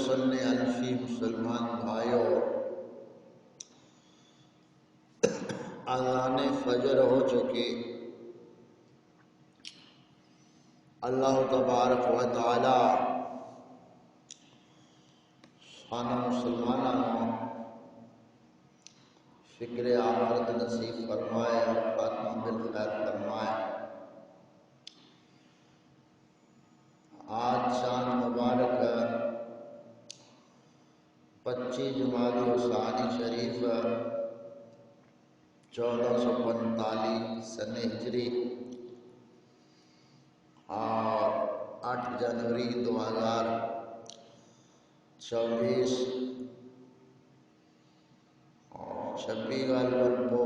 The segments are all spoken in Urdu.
سننے الفی مسلمان بھائیوں، اذان فجر ہو چکی۔ اللہ تبارک و تعالی سانو مسلمانوں فکر آخرت نصیب فرمائے اور خاتمہ بالخیر فرمائے۔ آج شان مبارک 25 جمادی الثانی شریف 1445 سن ہجری اور 8 جنوری 2024 اور 26 غالباً کو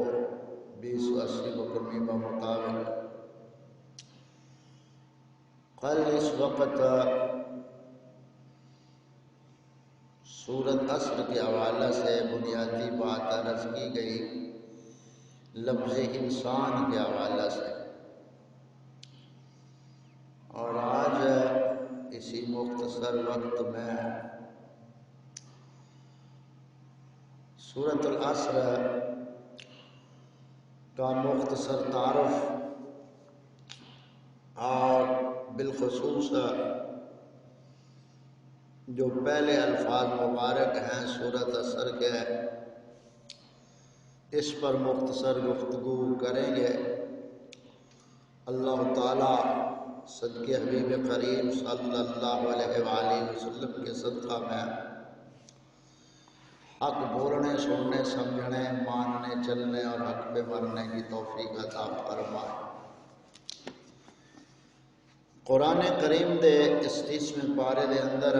2080 بکرمی بمطابق کل اس وقت سورت عصر کے حوالے سے بنیادی بات عرض کی گئی، لفظ انسان کے حوالے سے، اور آج اسی مختصر وقت میں سورت العصر کا مختصر تعارف اور بالخصوص جو پہلے الفاظ مبارک ہیں سورت عصر کے، اس پر مختصر گفتگو کریں گے۔ اللہ تعالی صدقے حبیب کریم صلی اللہ علیہ وآلہ وسلم کے صدقہ میں حق بولنے، سننے، سمجھنے، ماننے، چلنے اور حق پہ مرنے کی توفیق عطا فرمائے۔ قرآن کریم دے اس 30ویں پارے دے اندر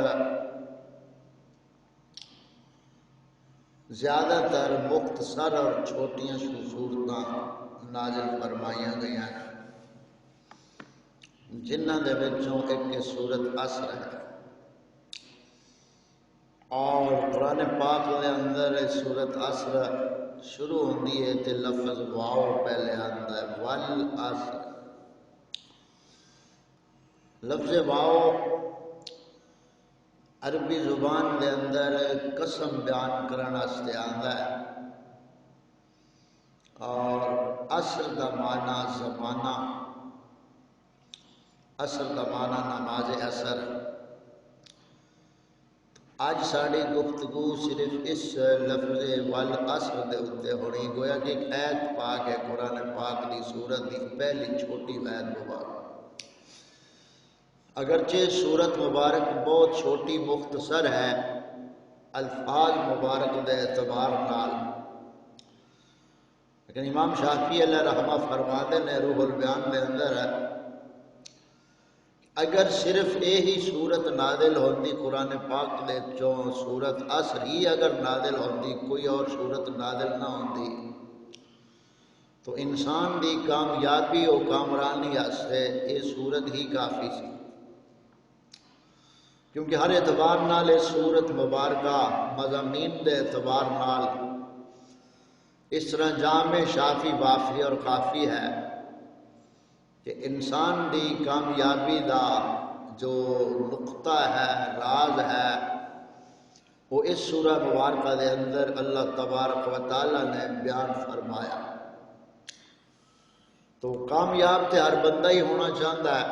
زیادہ تر مختصر اور چھوٹیاں صورتاں نازل فرمائیاں گئی ہیں، جنہ دے وچوں ایک سورت عصر ہے، اور قرآن پاک دے اندر سورت عصر شروع ہوندی ہے تے لفظ واو پہلے آندا ہے، والعصر۔ لفظ واو عربی زبان دے اندر قسم بیان کرن واسطے آندا ہے، اور عصر دا معنی زمانہ، عصر دا معنی نماز عصر۔ آج ساری گفتگو صرف اس لفظ والعصر دے اتے ہونی، گویا کہ ایک آیت پاک ہے قرآن پاک دی سورت دی پہلی چھوٹی آیت مبارک۔ اگرچہ سورت مبارک بہت چھوٹی مختصر ہے الفاظ مبارک دے اعتبار نال، لیکن امام شافعی علیہ رحمہ فرماتے نے روح البیان دے اندر ہے، اگر صرف یہی سورت نازل ہوندی قرآن پاک دے چوں سورت عصر ہی اگر نازل ہوندی، کوئی اور سورت نازل نہ ہوندی، تو انسان دی کامیابی و کامرانی واسطے یہ سورت ہی کافی سی، کیونکہ ہر اعتبار نال اس سورت مبارکہ مضامین دے اعتبار نال اس طرح جامع، شافی، وافی اور کافی ہے کہ انسان دی کامیابی دا جو نقطہ ہے، راز ہے، وہ اس سورہ مبارکہ دے اندر اللہ تبارک و تعالی نے بیان فرمایا۔ تو کامیاب تے ہر بندہ ہی ہونا چاہتا ہے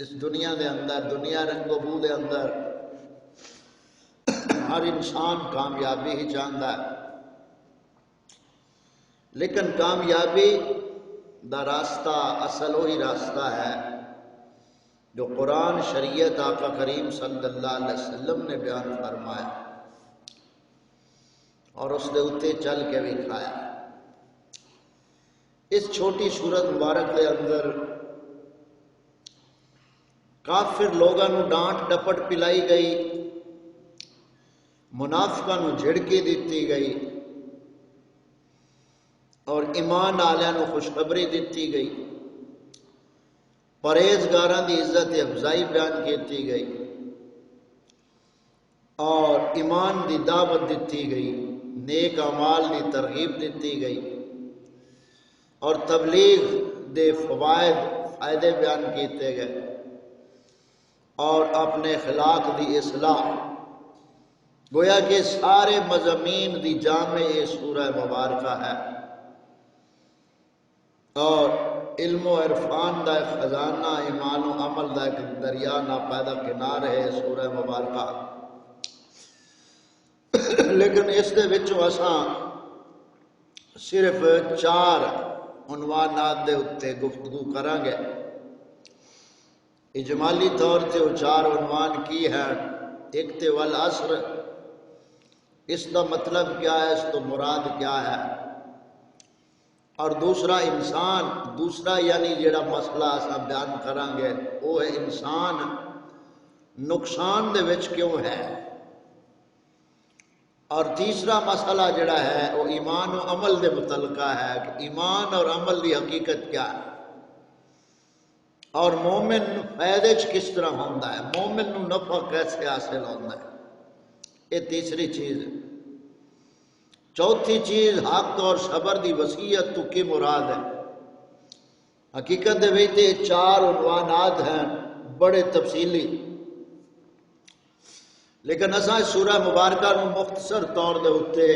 اس دنیا دے اندر، دنیا رنگ و بو دے اندر ہر انسان کامیابی ہی چاہتا ہے، لیکن کامیابی دا راستہ اصل وہی راستہ ہے جو قرآن، شریعت، آقا کریم صلی اللہ علیہ وسلم نے بیان فرمایا اور اس دے اتے چل کے بھی کھایا۔ اس چھوٹی سورت مبارک دے اندر کافر لوگاں نو ڈانٹ ڈپٹ پلائی گئی، منافقاں نو جھڑکی دیتی گئی، اور ایمان آلیاں نو خوشخبری دیتی گئی، پرہیزگاراں دی عزت افزائی بیان کیتی گئی، اور ایمان دی دعوت دیتی گئی، نیک اعمال دی ترغیب دیتی گئی، اور تبلیغ دے فائدے بیان کیتے گئے، اور اپنے اخلاق دی اصلاح گویا کہ سارے مضامین دی جامع یہ سورہ مبارکہ ہے، اور علم و عرفان دا ایک خزانہ، ایمان و عمل دا ایک دریا نہ پیدا کنار ہے سورہ مبارکہ۔ لیکن اس دے وچوں اساں صرف 4 عنوانات دے اتے گفتگو کریں گے۔ اجمالی طور تے وہ 4 عنوان کی ہے؟ ایک تے والعصر، اس کا مطلب کیا ہے، اس تو مراد کیا ہے، اور دوسرا انسان، دوسرا یعنی جڑا مسئلہ اساں بیان کریں گے وہ ہے انسان نقصان دے وچ کیوں ہے، اور تیسرا مسئلہ جڑا ہے وہ ایمان و عمل دے متعلقہ ہے کہ ایمان اور عمل دی حقیقت کیا ہے، اور مومن فائدے چ کس طرح ہوندا ہے، مومن نو نفع کیسے حاصل ہوندا ہے، یہ تیسری چیز ہے۔ چوتھی چیز حق اور صبر دی وصیت تو کی مراد ہے۔ حقیقت دے وچ 4 عنوانات ہیں بڑے تفصیلی، لیکن اساں سورہ مبارکہ نو مختصر طور دے اتے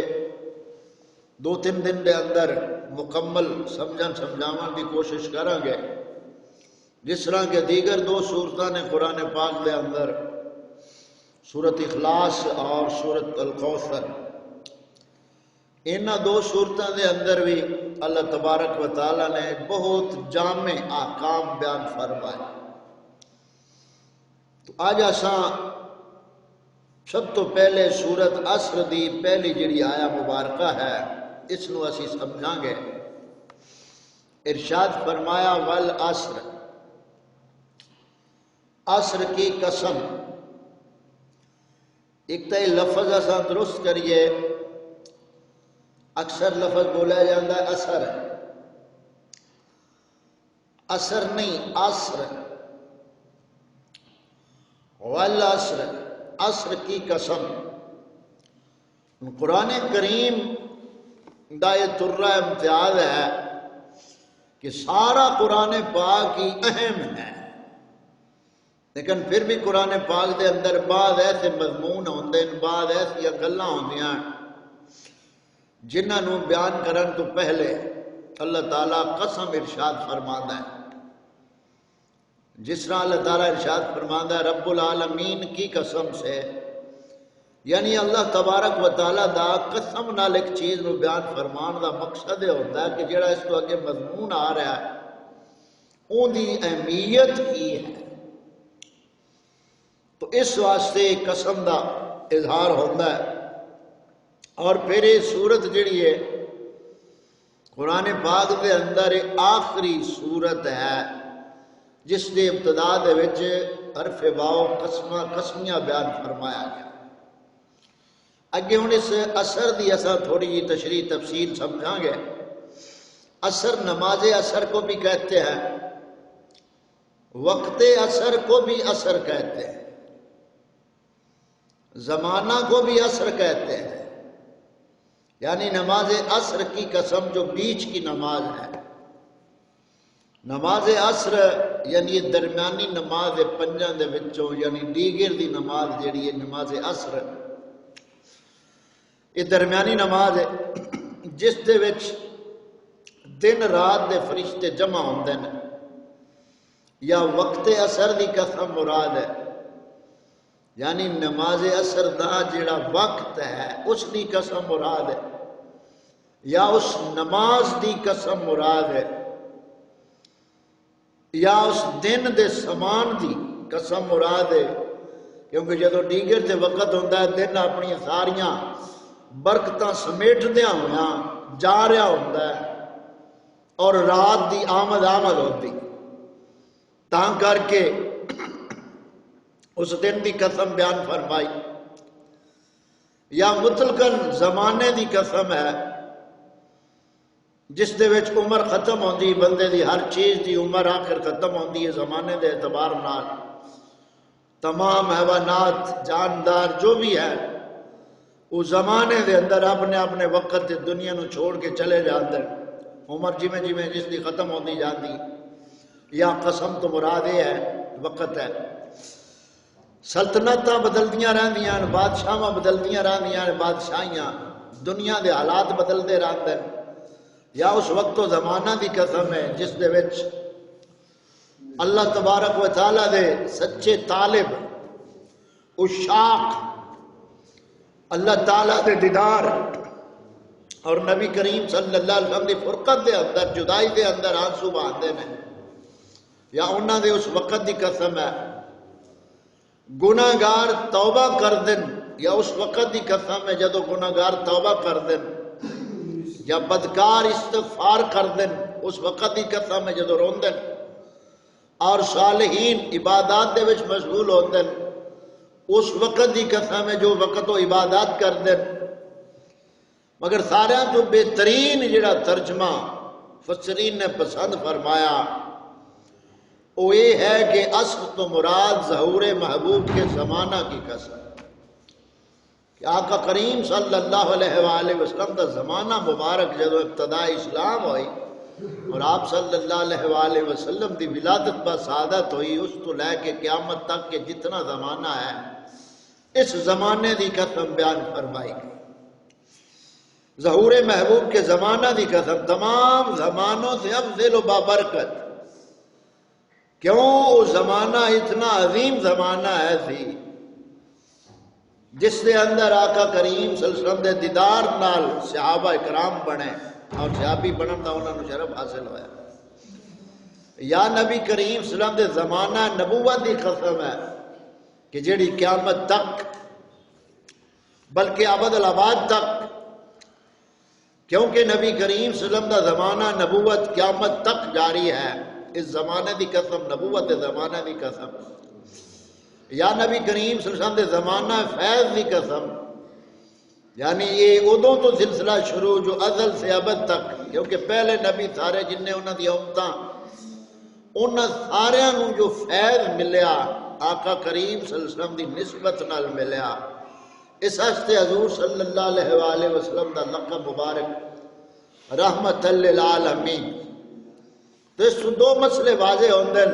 2-3 دن دے اندر مکمل سمجھاون دی کوشش کریں گے، جس طرح کہ دیگر 2 سورتاں نے قرآن پاک دے اندر، سورت اخلاص اور سورت الکوثر، انہاں 2 سورتاں دے اندر بھی اللہ تبارک و تعالی نے بہت جامع احکام بیان فرمائے۔ تو آج اساں سب تو پہلے سورت عصر دی پہلی جڑی آیا مبارکہ ہے اس نو اسی سمجھاں گے۔ ارشاد فرمایا والعصر، عصر کی قسم۔ ایک تو لفظ اساں درست کریے، اکثر لفظ بولا جاتا ہے اثر، اثر نہیں عصر، والعصر، عصر کی قسم۔ قرآن کریم دا یہ ترہ امتیاز ہے کہ سارا قرآن پاک ہی اہم ہے، لیکن پھر بھی قرآن پاک دے اندر بعض ایسے مضمون ہوندے ہیں، بعض ایسی گلاں ہوندیاں جنہاں نو بیان کرن تو پہلے اللہ تعالیٰ قسم ارشاد فرماندا ہے۔ جس طرح اللہ تعالیٰ ارشاد فرماندا ہے رب العالمین کی قسم سے، یعنی اللہ تبارک و تعالیٰ دا قسم نال ایک چیز نو بیان فرمان دا مقصد یہ ہوتا ہے کہ جڑا اس کو اگے مضمون آ رہا ہے اون دی اہمیت ہی ہے، تو اس واسطے قسم دا اظہار ہوتا ہے۔ اور پھر یہ سورت جڑی ہے قرآن پاک دے اندر آخری سورت ہے جس کے ابتدا دے وچ حرف واو قسمیہ بیان فرمایا گیا۔ اگے ہن اس اثر دی اساں تھوڑی جی تشریح تفصیل سمجھاں گے۔ اثر نماز اثر کو بھی کہتے ہیں، وقت اثر کو بھی اثر کہتے ہیں، زمانہ کو بھی اثر کہتے ہیں، یعنی نماز عصر کی قسم جو بیچ کی نماز ہے۔ نماز عصر یعنی یہ درمیانی نماز پنجاں دے وچوں، یعنی دیگر دی نماز جڑی ہے نماز عصر، یہ درمیانی نماز ہے جس دے وچ دن رات دے فرشتے جمع ہوندے ہیں، یا وقت عصر دی قسم مراد ہے، یعنی نماز عصر دا جڑا وقت ہے اس دی قسم مراد ہے، یا اس نماز دی قسم مراد ہے، یا اس دن دے سامان دی قسم مراد ہے، کیونکہ جدو دیگر تے وقت ہوتا ہے دن اپنی ساریاں برکتاں سمیٹ دیا ہونا جا رہا ہوتا ہے اور رات دی آمد ہوتی، تاں کر کے اس دن دی قسم بیان فرمائی۔ یا مطلقاً زمانے دی قسم ہے جس دے وچ عمر ختم ہوندی، بندے دی ہر چیز دی عمر آخر ختم ہوندی ہے زمانے دے اعتبار نال، تمام حیوانات جاندار جو بھی ہے وہ زمانے دے اندر اپنے اپنے وقت دنیا نو چھوڑ کے چلے جاندے، عمر جویں جویں جس دی ختم ہوندی جاندی، یا قسم تو مراد یہ ہے وقت ہے۔ سلطنت بدلدیاں رہندیاں، بادشاہ بدلدیاں رہندیاں، بادشاہیاں، دنیا دے حالات بدلتے رہتے ہیں۔ یا اس وقت و زمانہ دی قسم ہے جس دے وچ اللہ تبارک و تعالیٰ دے سچے طالب عشاق اللہ تعالیٰ دے دیدار اور نبی کریم صلی اللہ علیہ وسلم دی فرقت دے اندر، جدائی دے اندر آنسو بہاندے نے۔ یا انہاں دے اس وقت دی قسم ہے گناہگار توبہ کر دن، یا اس وقت دی قسم ہے جدو گناہگار توبہ کر دن، یا بدکار استغفار کر دن، اس وقت دی قسم ہے جدو رون دن، اور صالحین عبادات دے وچ مشغول ہون دن، اس وقت دی قسم ہے جو وقت و عبادات کر دن۔ مگر سارے تو بہترین جڑا ترجمہ مفسرین نے پسند فرمایا وہ یہ ہے کہ عصر تو مراد ظہور محبوب کے زمانہ کی قسم، کہ آقا کریم صلی اللہ علیہ وآلہ وسلم کا زمانہ مبارک جدو ابتدا اسلام ہوئی اور آپ صلی اللہ علیہ وآلہ وسلم دی ولادت با سعادت ہوئی، اس تو لے کے قیامت تک کے جتنا زمانہ ہے اس زمانے دی قسم بیان فرمائی گئی۔ ظہور محبوب کے زمانہ دی قسم تمام زمانوں سے افضل و بابرکت، کیوں وہ زمانہ اتنا عظیم زمانہ ہے سی جس کے اندر آقا کریم صلی اللہ علیہ وسلم دے دیدار نال صحابہ اکرام بنے اور صحابی بنن دا انہوں نے شرف حاصل ہویا۔ یا نبی کریم صلی اللہ علیہ وسلم دے زمانہ نبوت دی قسم ہے کہ جیڑی قیامت تک بلکہ ابد الآباد تک، کیونکہ نبی کریم صلی اللہ علیہ وسلم دا زمانہ نبوت قیامت تک جاری ہے، اس زمانے دی قسم نبوت دے زمانہ دی قسم۔ یا نبی کریم صلی اللہ علیہ وسلم دے زمانہ فیض دی قسم، یعنی یہ ادوں تو سلسلہ شروع جو ازل سے ابد تک، کیونکہ پہلے نبی سارے جنہیں انہوں دی امتاں انہاں سارے انہوں جو فیض ملیا آقا کریم صلی اللہ علیہ وسلم دی نسبت نال ملیا، اس ہستے حضور صلی اللہ علیہ وآلہ وسلم دا لقب مبارک رحمت للعالمین۔ تو اس دو مسئلے واضح ہوندن،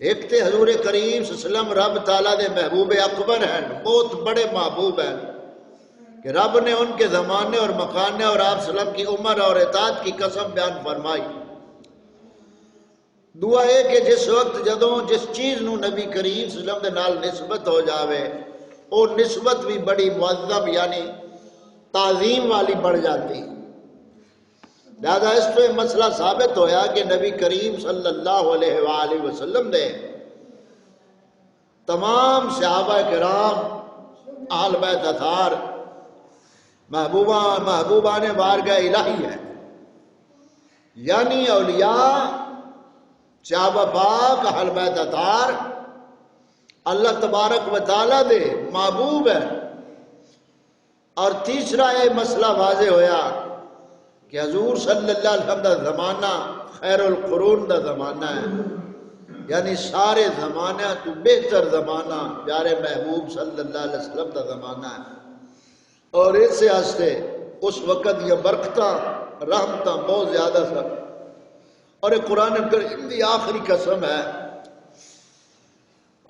ایک تے حضور کریم صلی اللہ علیہ وسلم رب تعالیٰ دے محبوب اکبر ہیں، بہت بڑے محبوب ہیں کہ رب نے ان کے زمانے اور مکانے اور آپ صلی اللہ علیہ وسلم کی عمر اور اطاعت کی قسم بیان فرمائی۔ دعا ہے کہ جس وقت جدوں جس چیز نو نبی کریم صلی اللہ علیہ وسلم دے نال نسبت ہو جاوے وہ نسبت بھی بڑی معظم یعنی تعظیم والی بڑھ جاتی۔ لہذا اس تو مسئلہ ثابت ہویا کہ نبی کریم صلی اللہ علیہ وآلہ وسلم دے تمام صحابہ کرام اہل بیت اطہار محبوبان بارگاہ الہی ہے، یعنی اولیاء صحابہ پاک اہل بیت اطہار اللہ تبارک و تعالیٰ دے محبوب ہے۔ اور تیسرا یہ مسئلہ واضح ہویا کہ حضور صلی اللہ علیہ وسلم دا زمانہ خیر القرون دا زمانہ ہے، یعنی سارے زمانہ تو بہتر زمانہ پیارے محبوب صلی اللہ علیہ وسلم دا زمانہ ہے، اور اس سے ہستے اس وقت یہ برکتاں رحمتاں بہت زیادہ سر، اور یہ قرآن کریم دی آخری قسم ہے،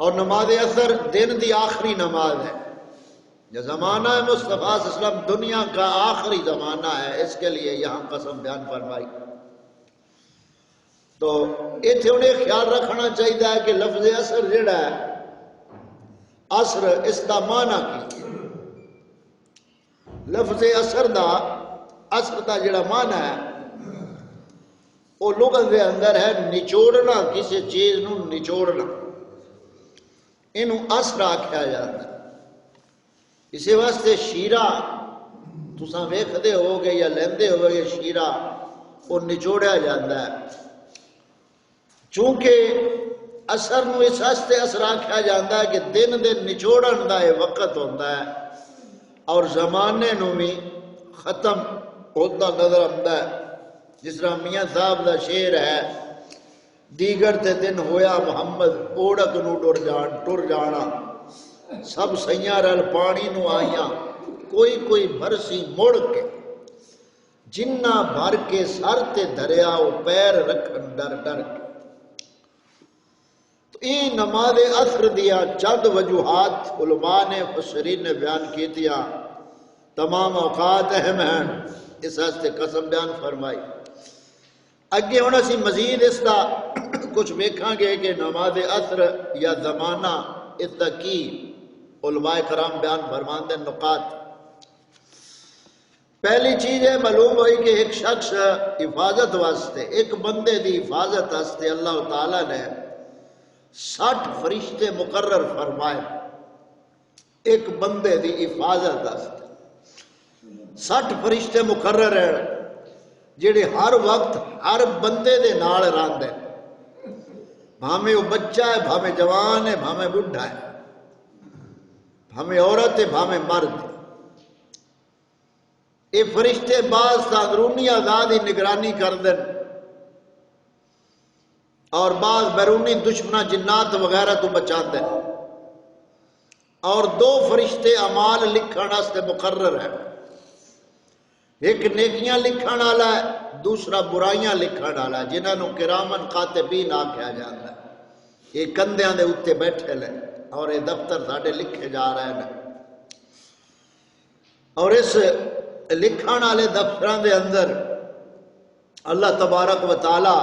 اور نماز اثر دن دی آخری نماز ہے۔ یہ زمانہ مصطفیٰ صلی اللہ علیہ وسلم دنیا کا آخری زمانہ ہے، اس کے لیے یہاں قسم بیان فرمائی۔ تو اتنے انہیں خیال رکھنا چاہیے کہ لفظ اثر جڑا ہے اثر اس دا معنی کی لفظ اثر دا جڑا معنی ہے وہ لغت دے اندر ہے نچوڑنا، کسی چیز نو نچوڑنا، انہوں اثر آکھیا جاتا ہے۔ اسی واسطے شیرہ تساں ویکھدے ہو گے یا لیندے ہو گے، شیرہ وہ نچوڑیا جاتا ہے، چونکہ اثر نو اس واسطے اثر آکھیا جاتا ہے کہ دن دن نچوڑن دا یہ وقت ہوتا ہے اور زمانے نو بھی ختم ہوتا نظر آتا ہے۔ جس طرح میاں صاحب دا شعر ہے، دیگر تے دن ہویا محمد اوڑک نو ٹر جانا، سب سیاں رل پانی نو آئیاں، کوئی بھرسی مڑ کے، جنہ بھر کے سر تے دھریا وہ پیر رکھن ڈر ڈر کے۔ تو یہ نماز عصر دیا چند وجوہات علماء نے مفسرین نے بیان کی دیا، تمام اوقات اہم ہیں، اس واسطے قسم بیان فرمائی۔ اگے ہوں اسی مزید اس کا کچھ ویکھاں گے کہ نماز عصر یا زمانہ اس کا کی علماء کرام بیان فرماندے نقات۔ پہلی چیز ہے معلوم ہوئی کہ ایک شخص حفاظت واسطے، ایک بندے دی حفاظت واسطے اللہ تعالیٰ نے 60 فرشتے مقرر فرمائے، ایک بندے دی حفاظت واسطے 60 فرشتے مقرر ہیں جڑے ہر وقت ہر بندے دے نال رہندے، بھاویں وہ بچہ ہے، بھاویں جوان ہے، بھاویں بڈھا ہے، بھاویں عورت ہے، بھاویں مرد ہے۔ یہ فرشتے بعض اندرونی آزاد ہی نگرانی کر دیں اور بعض بیرونی دشمنہ جنات وغیرہ تو بچا دیں، اور 2 فرشتے اعمال لکھن واسطے مقرر ہیں، ایک نیکیاں لکھن والا ہے، دوسرا برائیاں لکھن والا ہے، جنہوں کرامن کاتبین آکھیا جاتا ہے۔ یہ کندھیاں دے اوتے بیٹھے لے اور یہ دفتر ساڈے لکھے جا رہے ہیں، اور اس لکھن والے دفتراں دے اندر اللہ تبارک و تعالی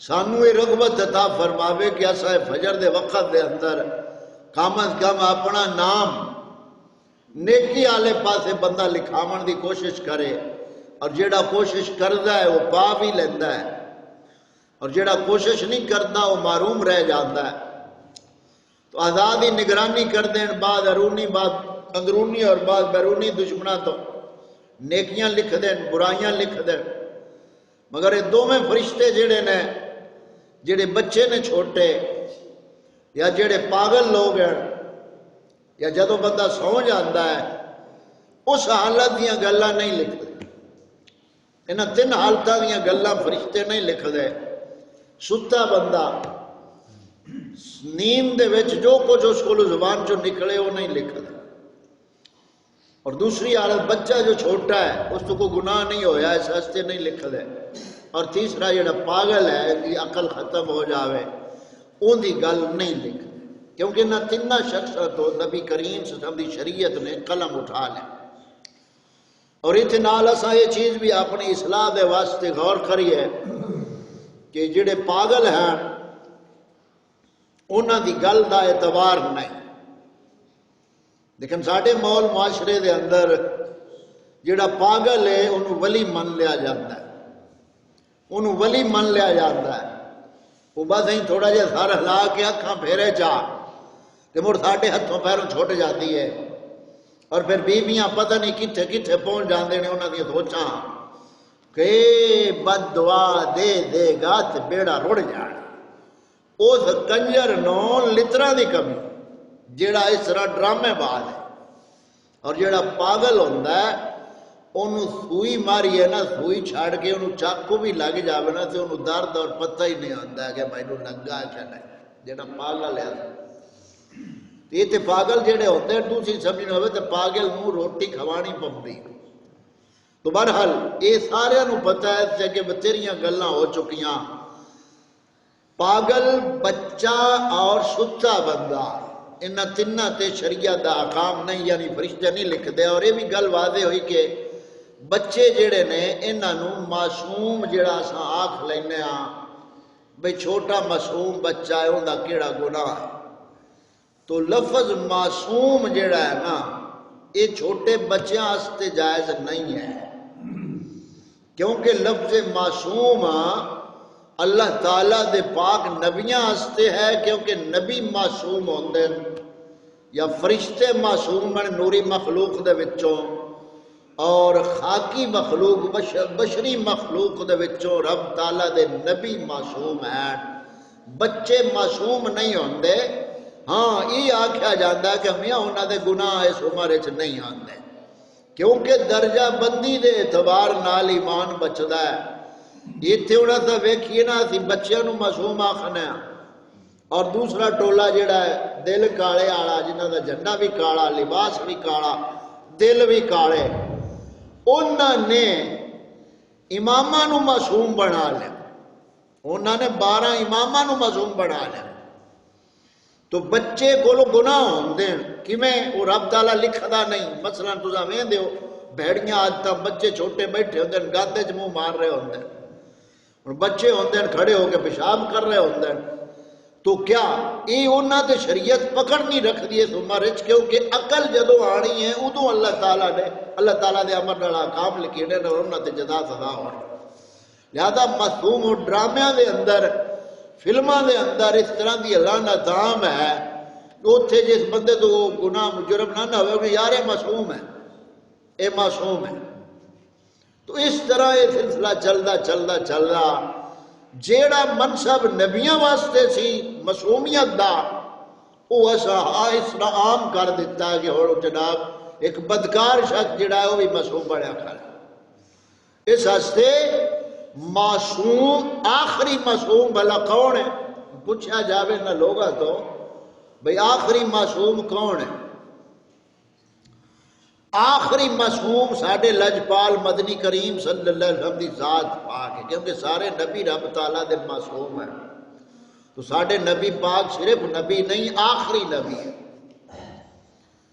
سانو یہ رغبت عطا فرماوے کہ اساں فجر دے وقت دے اندر کم از کم اپنا نام نیکی والے پاسے بندہ لکھاون دی کوشش کرے، اور جیڑا کوشش کردا ہے وہ پا بھی لیندا ہے، اور جیڑا کوشش نہیں کرتا وہ محروم رہ جاتا ہے۔ تو آزادی نگرانی کر دیں، بعض اندرونی اور بعض بیرونی دشمنوں تو نیکیاں لکھ دیں، برائیاں لکھ دیں، مگر یہ دونوں فرشتے جڑے نے، جڑے بچے نے چھوٹے یا جڑے پاگل لوگ ہیں، یا جدو بندہ سو جاتا ہے اس حالت دیاں گلاں نہیں لکھتے، انہاں 3 حالتاں دیاں گلاں فرشتے نہیں لکھ دے۔ ستا بندہ نیند دے وچ جو کچھ اس کو زبان چو نکلے وہ نہیں لکھ دے، اور دوسری حالت بچہ جو چھوٹا ہے اس تو کوئی گناہ نہیں ہویا اس واسطے نہیں لکھ دے، اور تیسرا جڑا پاگل ہے کہ عقل ختم ہو جاوے ان دی گل نہیں لکھ دے، کیونکہ نہ 3 شخص تو نبی کریم صلی اللہ علیہ وسلم دی شریعت نے قلم اٹھا لے۔ اور اتنے نال اساں یہ چیز بھی اپنی اصلاح دے واسطے غور کریے کہ جڑے پاگل ہیں انہاں دی گل دا اعتبار نہیں، لیکن ساڈے مول معاشرے دے اندر جڑا پاگل ہے انہوں ولی من لیا جاتا ہے، انہوں ولی من لیا جاتا ہے، وہ بس ہی تھوڑا جہا سر ہلا کے اکھاں پھیرے چاہ کہ مڑ ساڈے ہتھوں پیروں چھوٹ جاتی ہے، اور پھر بیویاں پتہ نہیں کتھے کتھے پہنچ جاندے نے انہاں دی سوچاں کہ بد دعا دے دے گا تے بیڑا رڑ جانا۔ اس کنجر نو لتراں دی کمی جیڑا اس طرح ڈرامے باز ہے، اور جیڑا پاگل ہوندا ہے انہوں سوئی ماری ہے نا، سوئی چھاڑ کے انہوں چاقو بھی لگ جاوے نا تے انہوں درد اور پتہ ہی نہیں ہوتا کہ بھائی نو لگا ہے کیا نہیں، جیڑا پاگل ہے۔ یہ تے پاگل جڑے ہوتے ہیں دوسری سمجھ نہ ہوئے تے پاگل نو روٹی کھوانی پوندی۔ تو بہرحال یہ سارے نو پتہ ہے کہ بتیریاں گلاں ہو چکیاں، پاگل بچہ اور ستا بندہ انہاں 3 تے شریعت دا احکام نہیں، یعنی فرشتے نہیں لکھ دے۔ اور یہ بھی گل واضح ہوئی کہ بچے جڑے نے انہاں نو معصوم جڑا اساں آکھ لینے ہاں بھئی چھوٹا معصوم بچہ ہے انہاں کیڑا گناہ ہے، تو لفظ معصوم جڑا ہے نا یہ چھوٹے بچیاں واسطے جائز نہیں ہے، کیونکہ لفظ معصوم اللہ تعالیٰ دے پاک نبیاں واسطے ہے، کیونکہ نبی معصوم ہوندے یا فرشتے معصوم ہیں نوری مخلوق دے وچوں، اور خاکی مخلوق بشری مخلوق دے وچوں رب تعالیٰ دے نبی معصوم ہیں، بچے معصوم نہیں ہوندے۔ ہاں یہ آکھیا جاندہ ہے کہ میاں انہاں دے گناہ اس عمر وچ نہیں آندے، کیونکہ درجہ بندی دے اعتبار نال ایمان بچدا ہے۔ اتنے انہاں سے ویکھیے نا اسی بچیاں نو معصوم آکھنے ہیں، اور دوسرا ٹولا جڑا ہے دل کالے آڑا جنہاں دا جھنڈا بھی کالا، لباس بھی کالا، دل بھی کالے، انہاں نے اماماں نو معصوم بنا لیا، انہاں نے 12 اماماں نو معصوم بنا لیا۔ تو بچے کو گناہ ہوندے کیویں وہ رب تعالیٰ لکھدا نہیں. مثلا تساں ویندے ہو بھیڑیاں عادتاں بچے چھوٹے بیٹھے ہوندے گندے چ منہ مار رہے ہوندے ہن بچے ہوندے کھڑے ہو کے پیشاب کر رہے ہوندے تو کیا یہ انہاں تے شریعت پکڑ نہیں رکھدی اس عمر وچ کیونکہ عقل جدوں آنی ہے ادوں اللہ تعالیٰ دے امر نال احکام لکھینے اور انہاں تے جزا سزا ہونی. لہذا معصوم اور ڈرامے دے اندر فلماں دے اندر اس طرح دی لعنت عام ہے اوتھے جس بندے تو گناہ مجرم نہ ہوئے یار یہ معصوم ہے اے معصوم ہے. تو اس طرح یہ سلسلہ چلدا جیڑا منصب نبیاں واسطے سی معصومیت دا وہ اس طرح عام کر دیتا ہے کہ ہن جناب ایک بدکار شخص جڑا ہے وہ بھی معصوم بنیا کھڑا. اس واسطے معصوم آخری معصوم بھلا کون ہے پوچھا جاوے نہ لوگا تو بھئی آخری معصوم کون ہے. آخری معصوم ساڈے لجپال مدنی کریم صلی اللہ علیہ وسلم دی ذات پاک ہے کیونکہ سارے نبی رب تعالیٰ دے معصوم ہیں. تو ساڈے نبی پاک صرف نبی نہیں آخری نبی ہے.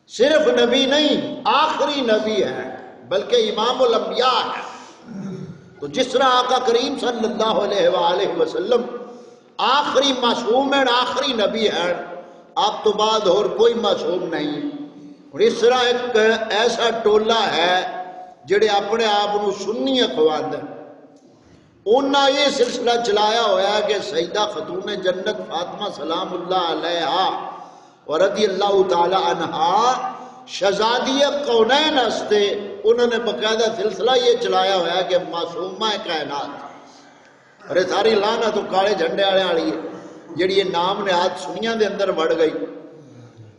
صرف نبی نہیں آخری نبی ہے بلکہ امام الانبیاء ہے. تو جس طرح آقا کریم صلی اللہ علیہ وآلہ وسلم آخری معصوم ہیں آخری نبی ہیں آپ تو بعد اور کوئی معصوم نہیں. اور اس طرح ایک ایسا ٹولہ ہے جڑے اپنے آپ کو سنی اخوان انہاں یہ سلسلہ چلایا ہوا ہے کہ سیدہ خاتون جنت فاطمہ سلام اللہ علیہا اور رضی اللہ تعالی عنہا شہزادی کونین ہستے انہوں نے باقاعدہ سلسلہ یہ چلایا ہوا ہے کہ معصومہ کائنات. ارے ساری لانا تو کالے جھنڈے والے والی ہے جڑی یہ نام نہاد سنیاں دے اندر بڑھ گئی.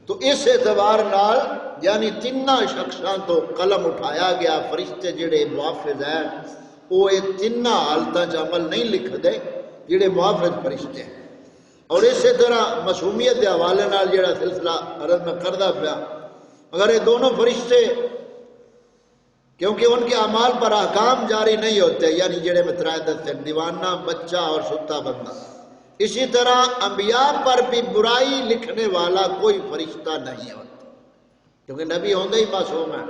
تو اس اعتبار نال یعنی تینہ شخصاں تو قلم اٹھایا گیا فرشتے جڑے محافظ ہیں وہ یہ تینہ حالتاں عمل نہیں لکھ دے جڑے محافظ فرشتے ہیں. اور اسی طرح معصومیت کے حوالے نال جڑا سلسلہ عرض میں کردہ پیا مگر یہ دونوں فرشتے کیونکہ ان کے اعمال پر احکام جاری نہیں ہوتے یعنی جڑے میں ترائے دستے دیوانہ بچہ اور ستا بندہ. اسی طرح انبیاء پر بھی برائی لکھنے والا کوئی فرشتہ نہیں ہوتا کیونکہ نبی ہوندے ہی معصوم ہیں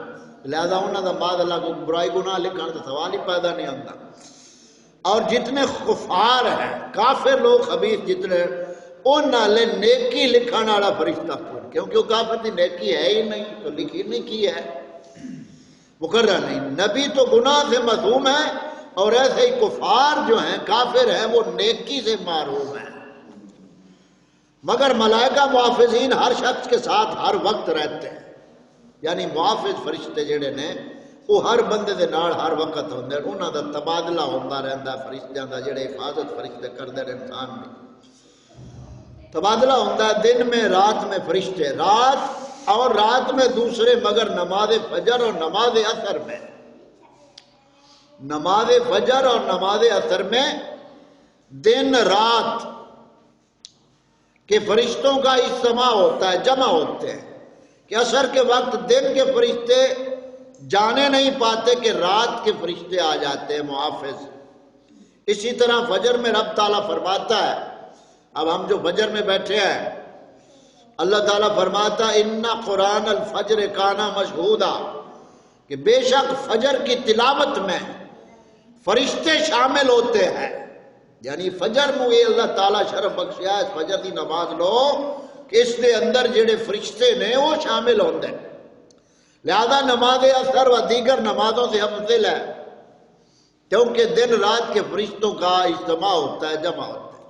لہذا انہوں نے بعد اللہ کو برائی گناہ لکھنے تو سوال ہی پیدا نہیں ہوتا. اور جتنے کفار ہیں کافر لوگ خبیث جتنے ان نالے نیکی لکھنے والا فرشتہ کون کیونکہ وہ کافر دی نیکی ہے ہی نہیں تو لکھی نہیں کی ہے مقرر نہیں. نبی تو گناہ سے معصوم ہے اور ایسے ہی کفار جو ہیں کافر ہیں وہ نیکی سے محروم ہیں. مگر ملائکہ محافظین ہر شخص کے ساتھ ہر وقت رہتے ہیں یعنی محافظ فرشتے جڑے نے وہ ہر بندے دے نال ہر وقت ہوندے ہیں انہاں دا تبادلہ ہوندا رہندا فرشتیاں دا جڑے حفاظت فرشتے کردے نے انسان بھی تبادلہ ہوندا ہے دن میں رات میں فرشتے رات اور رات میں دوسرے مگر نماز فجر اور نماز عصر میں نماز فجر اور نماز عصر میں دن رات کے فرشتوں کا اجتماع ہوتا ہے جمع ہوتے ہیں کہ عصر کے وقت دن کے فرشتے جانے نہیں پاتے کہ رات کے فرشتے آ جاتے ہیں محافظ. اسی طرح فجر میں رب تعالیٰ فرماتا ہے اب ہم جو فجر میں بیٹھے ہیں اللہ تعالیٰ فرماتا ہے اِنَّ قرآن الفجر کانا مشہودا کہ بے شک فجر کی تلاوت میں فرشتے شامل ہوتے ہیں یعنی فجر میں یہ اللہ تعالیٰ شرف بخشیا اس فجر دی نماز لو کہ اس دے اندر جڑے فرشتے نے وہ شامل ہوندے ہیں. لہذا نماز عصر و دیگر نمازوں سے افضل ہے کیونکہ دن رات کے فرشتوں کا اجتماع ہوتا ہے جمع ہوتا ہے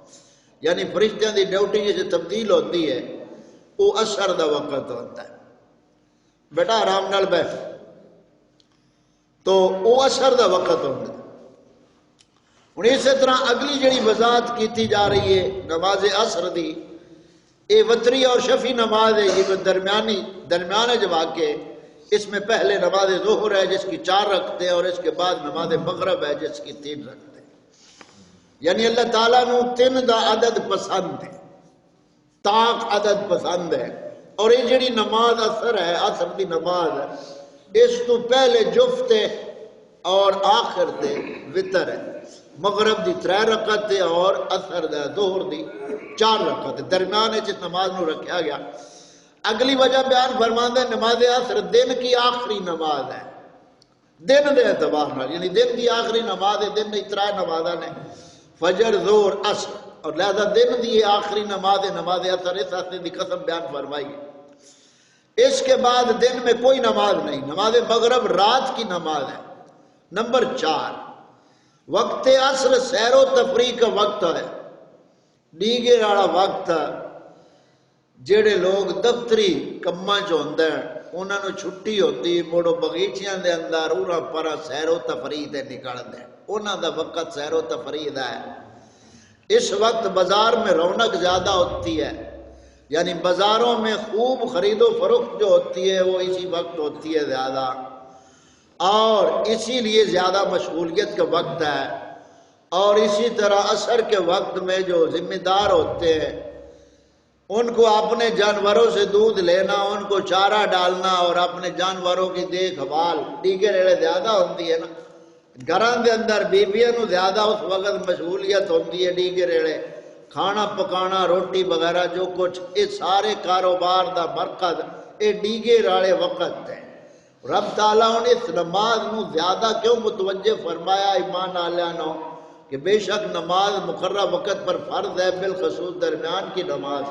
یعنی فرشتوں دی ڈیوٹی جیسے تبدیل ہوتی ہے وہ عصر دا وقت ہوتا ہے. بیٹا آرام نال بیٹھ تو وہ عصر دا وقت ہوتا ہے. ہوں اسی طرح اگلی جڑی وضاحت کیتی جا رہی ہے نماز عصر دی یہ وتری اور شفی نماز ہے یہ درمیانے جو واقع اس میں پہلے نماز ظہر ہے جس کی 4 رکھتے ہیں اور اس کے بعد نماز مغرب ہے جس کی 3 رکھتے ہیں یعنی اللہ تعالیٰ نو 3 دا عدد پسند ہے تاک عدد پسند ہے. اور یہ جڑی نماز عصر ہے عصر دی نماز ہے اس تو پہلے جفت ہے اور آخر تے وطر ہے مغرب دی 3 رکعت اور اثر دا ظہر دی 4 رکعت، درمیان اس نماز نو رکھا گیا۔ اگلی وجہ بیان فرماندے نماز عصر دن کی آخری نماز ہے، دن دے اعتبار نال، یعنی دن کی آخری نماز ہے، دن دی 3 نمازاں نے فجر ظہر عصر، اور لہذا دن دی آخری نماز ہے نماز عصر، اس ہستے دی قسم بیان فرمائی۔ اس کے بعد دن میں کوئی نماز نہیں، نماز مغرب رات کی نماز ہے۔ نمبر 4، وقت عصر سیر و تفریح کا وقت ہے، ڈیگے والا وقت ہے۔ جڑے لوگ دفتری کماں چ ہوندے انہاں نوں چھٹی ہوندی، موڑو بغیچیاں دے اندر اورا پرا سیر و تفریح تے نکلدے، انہاں دا وقت سیر و تفریح دا ہے۔ اس وقت بازار میں رونق زیادہ ہوتی ہے، یعنی بازاروں میں خوب خرید و فروخت جو ہوتی ہے وہ اسی وقت ہوتی ہے زیادہ، اور اسی لیے زیادہ مشغولیت کا وقت ہے۔ اور اسی طرح عصر کے وقت میں جو ذمہ دار ہوتے ہیں ان کو اپنے جانوروں سے دودھ لینا، ان کو چارہ ڈالنا اور اپنے جانوروں کی دیکھ بھال دیگر ریڑے زیادہ ہوتی ہے نا، گھراں دے اندر بیبیاں نو زیادہ اس وقت مشغولیت ہوتی ہے، دیگر ریڑے کھانا پکانا روٹی وغیرہ جو کچھ، یہ سارے کاروبار دا مرکز یہ ڈیگے والے وقت ہے۔ رب تعالیٰ نے اس نماز نو زیادہ کیوں متوجہ فرمایا ایمان والوں نو کہ بے شک نماز مقررہ وقت پر فرض ہے، بالخصوص درمیان کی نماز۔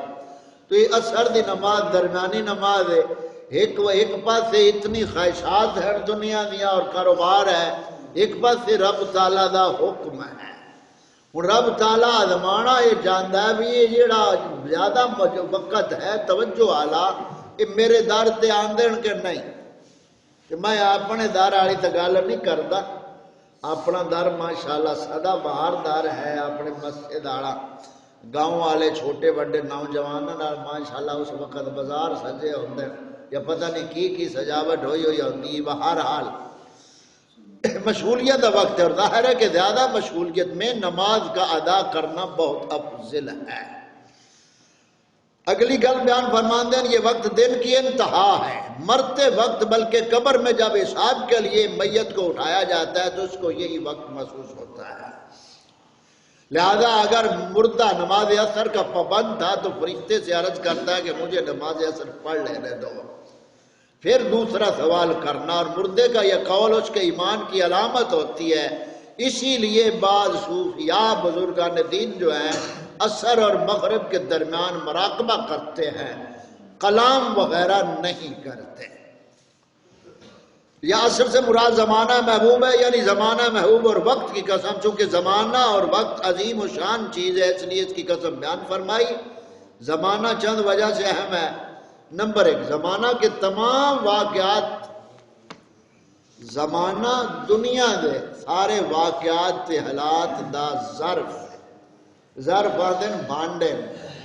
تو یہ عصر دی نماز درمیانی نماز ہے، ایک پاس سے اتنی خواہشات ہے دنیا دیا اور کاروبار ہے، ایک پاس سے رب تعالیٰ دا حکم ہے۔ رب تعالیٰ زمانہ یہ جاندا ہے بھی یہ جڑا زیادہ وقت ہے توجہ والا یہ میرے در تے آندن کے نہیں، کہ میں اپنے در والی تو گل نہیں کرتا، اپنا در ماشاءاللہ سدا بہار در ہے، اپنے مسجد والا گاؤں والے چھوٹے بڑے نوجوانوں ماشاءاللہ اس وقت بازار سجے ہوندے یا پتہ نہیں کی سجاوٹ ہوئی ہوتی، بہرحال مشغولیت کا وقت ہے، اور ظاہر ہے کہ زیادہ مشغولیت میں نماز کا ادا کرنا بہت افضل ہے۔ اگلی گل بیان فرماندے ہیں یہ وقت دن کی انتہا ہے، مرتے وقت بلکہ قبر میں جب حساب کے لیے میت کو اٹھایا جاتا ہے تو اس کو یہی وقت محسوس ہوتا ہے۔ لہذا اگر مردہ نماز عصر کا پابند تھا تو فرشتے سے عرض کرتا ہے کہ مجھے نماز عصر پڑھ لینے دو، پھر دوسرا سوال کرنا، اور مردے کا یہ قول اس کے ایمان کی علامت ہوتی ہے۔ اسی لیے بعض صوفیاء بزرگان دین جو ہیں عصر اور مغرب کے درمیان مراقبہ کرتے ہیں، کلام وغیرہ نہیں کرتے۔ یا عصر سے مراد زمانہ محبوب ہے، یعنی زمانہ محبوب اور وقت کی قسم، چونکہ زمانہ اور وقت عظیم و شان چیز ہے اس لیے اس کی قسم بیان فرمائی۔ زمانہ چند وجہ سے اہم ہے۔ نمبر 1، زمانہ کے تمام واقعات، زمانہ دنیا دے سارے واقعات تے حالات دا ظرف آدن بھانڈے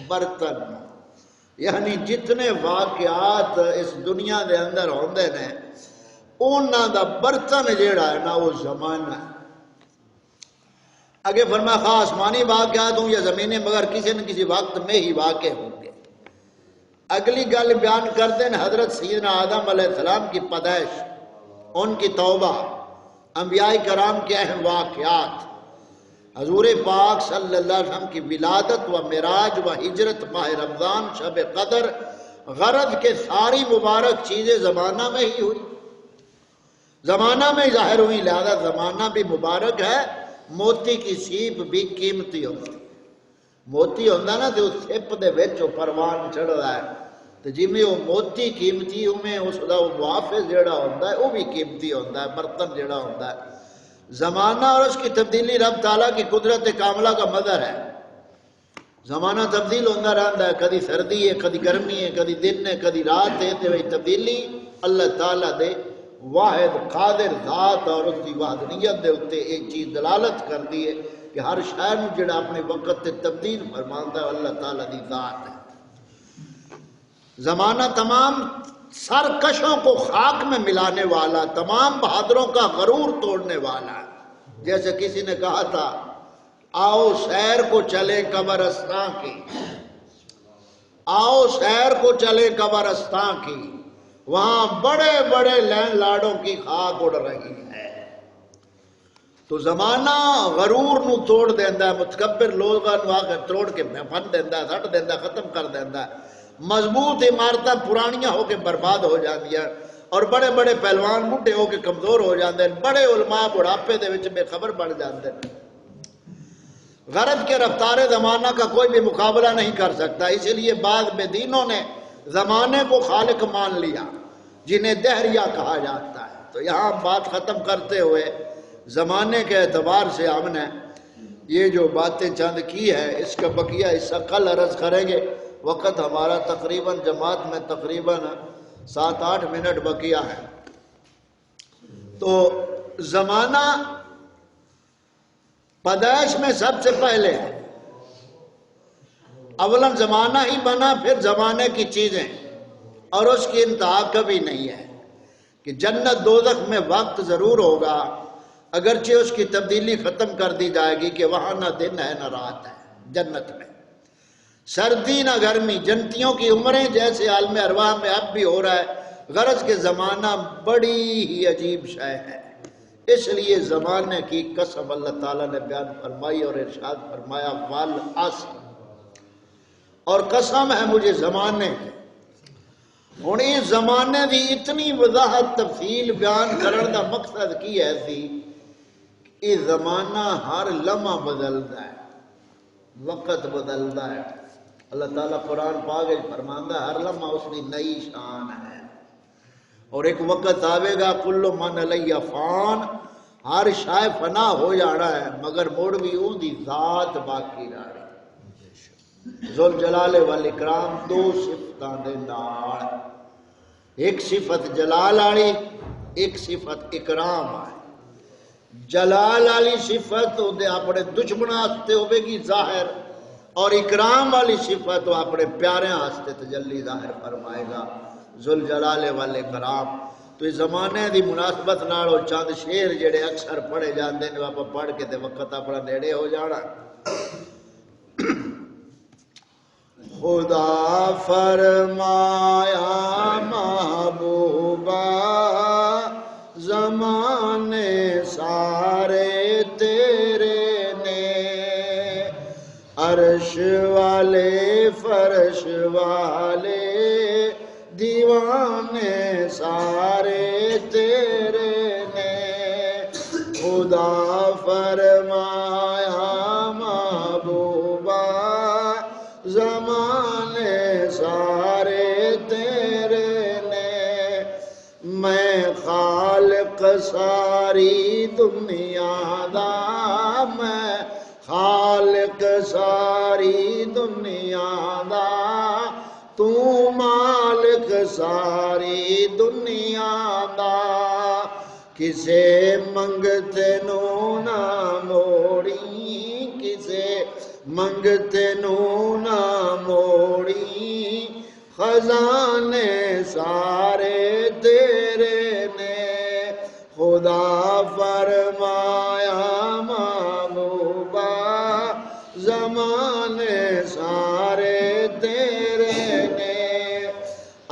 برتن، یعنی جتنے واقعات اس دنیا دے اندر ہوندے نے انہاں دا برتن جیڑا ہے نا وہ زمانہ ہے۔ آگے فرمایا خواہ آسمانی واقعات ہوں یا زمینیں مگر کسی نہ کسی وقت میں ہی واقع ہوں گے۔ اگلی گل بیان کرتے ہیں حضرت سیدنا آدم علیہ السلام کی پیدائش، ان کی توبہ، انبیاء کرام کے اہم واقعات، حضور پاک صلی اللہ علیہ وسلم کی ولادت و معراج و ہجرت، ماہ رمضان، شب قدر، غرض کے ساری مبارک چیزیں زمانہ میں ہی ہوئی، زمانہ میں ظاہر ہوئی، لہذا زمانہ بھی مبارک ہے۔ موتی کی سیپ بھی قیمتی ہوتی، موتی ہوندہ نا تو اس سیپ دے ویچو پروان چڑھ رہا ہے، تو جی میں وہ موتی قیمتی ہمیں اس دا وہ محافظ جڑا ہوندہ ہے وہ بھی قیمتی ہوندہ ہے، برتن جڑا ہوندہ ہے۔ زمانہ اور اس کی تبدیلی رب تعالیٰ کی قدرت کاملہ کا مظہر ہے۔ زمانہ تبدیل ہوندہ رہتا ہے، کدی سردی ہے، کدی گرمی ہے، کدی دن ہے، کدی رات ہے، تو وہی تبدیلی اللہ تعالیٰ دے واحد قادر ذات اور اس کی وحدانیت دے اتے ایک چیز دلالت کر دی ہے کہ ہر شہر جڑا اپنے وقت تے تبدیل فرمانتا ہے اللہ تعالیٰ دی ذات ہے۔ زمانہ تمام سرکشوں کو خاک میں ملانے والا، تمام بہادروں کا غرور توڑنے والا، جیسے کسی نے کہا تھا آؤ سیر کو چلے قبرستاں کی، آؤ سیر کو چلے قبرستاں کی، وہاں بڑے بڑے لینڈ لارڈوں کی خاک اڑ رہی ہے۔ تو زمانہ غرور نو توڑ دیندا ہے، متکبر لوگاں نو آ کے توڑ کے بن دیندا ہے، سٹ دیندا ہے، ختم کر دیندا ہے۔ مضبوط عمارتاں پرانیاں ہو کے برباد ہو جاندیاں، اور بڑے بڑے پہلوان بڈھے ہو کے کمزور ہو جاندے ہیں، بڑے علماء بڑھاپے دے وچ بے خبر بن جاندے ہیں۔ غرض کے رفتار زمانہ کا کوئی بھی مقابلہ نہیں کر سکتا، اس لیے بعض بے دینوں نے زمانے کو خالق مان لیا، جنہیں دہریہ کہا جاتا ہے۔ تو یہاں بات ختم کرتے ہوئے زمانے کے اعتبار سے ہم نے یہ جو باتیں چند کی ہے، اس کا بقیہ حصہ کل عرض کریں گے۔ وقت ہمارا تقریباً جماعت میں تقریباً 7-8 منٹ بقیہ ہے۔ تو زمانہ پیدائش میں سب سے پہلے ہے، اولاً زمانہ ہی بنا، پھر زمانے کی چیزیں، اور اس کی انتہا کبھی نہیں ہے کہ جنت دوزخ میں وقت ضرور ہوگا، اگرچہ اس کی تبدیلی ختم کر دی جائے گی کہ وہاں نہ دن ہے نہ رات ہے جنت میں، سردی نہ گرمی، جنتیوں کی عمریں جیسے عالم ارواح میں اب بھی ہو رہا ہے۔ غرض کے زمانہ بڑی ہی عجیب شے ہے، اس لیے زمانے کی قسم اللہ تعالیٰ نے بیان فرمائی اور ارشاد فرمایا والعصر، اور قسم ہے مجھے زمانے کی۔ ہن یہ زمانے دی اتنی وضاحت تفصیل بیان کرنے دا مقصد کی ہے سی، یہ زمانہ ہر لمحہ بدلتا ہے، وقت بدلتا ہے۔ اللہ تعالیٰ قرآن پاک میں فرماندا ہے ہر لمحہ اس کی نئی شان ہے، اور ایک وقت آوے گا کل من علیہ فان، ہر شے فنا ہو جانا ہے مگر مڑ بھی اون دی ذات باقی رہے۔ ذوال جلال والاکرام دو صفتاں دے نال، ایک صفت جلال والی، ایک صفت اکرام والی۔ جلال والی صفت وہ اپنے دشمنوں واسطے ہوے گی ظاہر، اور اکرام والی صفت وہ اپنے پیاریاں واسطے تجلی ظاہر فرمائے گا، ذوال جلال والاکرام۔ تو اس زمانے دی مناسبت نال وہ چند شعر جڑے اکثر پڑھے جاندے نے، آپ پڑھ کے تے وقت اپنا نیڑے ہو جانا۔ خدا فرمایا محبوبہ زمانے سارے تیرے نے، عرش والے فرش والے دیوانے سارے تیرے نے، خدا فرمایا محبوبہ زمانے سارے تیرے نے، میں خالق ساری دنیا دا، میں خالق ساری دنیا دا، تو مالک ساری دنیا دا، کسے منگتے نو نہ موڑی، کسے منگتے نو نہ موڑی، خزانے سارے تیرے نے، خدا فرمایا محبوبہ زمانے سارے تیرے نے،